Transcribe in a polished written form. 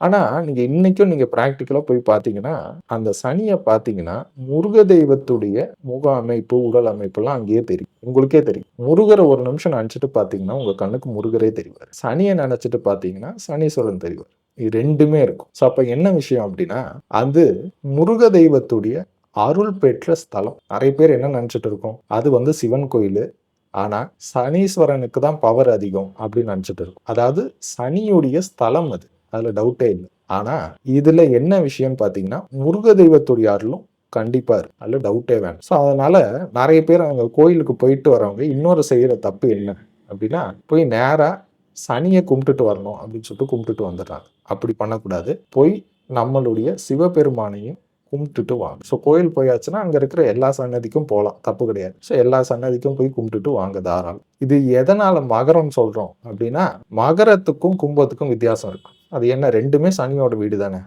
ஆனா, நீங்க இன்னைக்கும் நீங்க பிராக்டிகலா போய் பார்த்தீங்கன்னா, அந்த சனிய பார்த்தீங்கன்னா, முருக தெய்வத்துடைய முக அமைப்பு, உடல் அமைப்புலாம் அங்கேயே தெரியும். உங்களுக்கே தெரியும். முருகர ஒரு நிமிஷம் நெனச்சுட்டு பார்த்தீங்கன்னா, உங்க கண்ணுக்கு முருகரே தெரிவாரு. சனிய நெனச்சுட்டு பார்த்தீங்கன்னா, சனீஸ்வரன் தெரிவார். இது 2மே இருக்கும். அப்ப என்ன விஷயம் அப்டின்னா, அது முருக தெய்வத்துடைய அருள் பெற்ற ஸ்தலம். நெறைய பேர் என்ன நெனச்சுட்டு இருக்கோம், அது சிவன் கோயிலு. ஆனா, சனீஸ்வரனுக்கு தான் பவர் அதிகம் அப்டின்னு நெனச்சுட்டு இருக்கோம். அதாவது சனியுடைய ஸ்தலம் அது. அதுல டவுட்டே இல்ல. ஆனா, இதுல என்ன விஷயம்னு பார்த்தீங்கன்னா, முருக தெய்வத்துடைய அருளும் கண்டிப்பா இருக்கு. அதுல டவுட்டே வேணாம். அதனால நெறைய பேர் அங்க கோயிலுக்கு போயிட்டு வரவங்க இன்னொரு செய்ற தப்பு என்ன அப்டின்னா, போய் நேரா சனிய கும்பிட்டுட்டு வரணும் அப்டின்னு சொல்லிட்டு கும்பிட்டுட்டு வந்துர்றாங்க. அப்படி பண்ணக்கூடாது. போய் நம்மளுடைய சிவபெருமானையும் கும்பிட்டுட்டு வாங்க. கோயில் போயாச்சுன்னா, அங்க இருக்கிற எல்லா சன்னதிக்கும் போலாம். தப்பு கிடையாது. எல்லா சன்னதிக்கும் போய் கும்பிட்டுட்டு வாங்க தாராளம். இது எதனால மகரம் சொல்றோம் அப்டின்னா, மகரத்துக்கும் கும்பத்துக்கும் வித்தியாசம் இருக்கு. அது என்ன 2மே சனியோட வீடு தானே!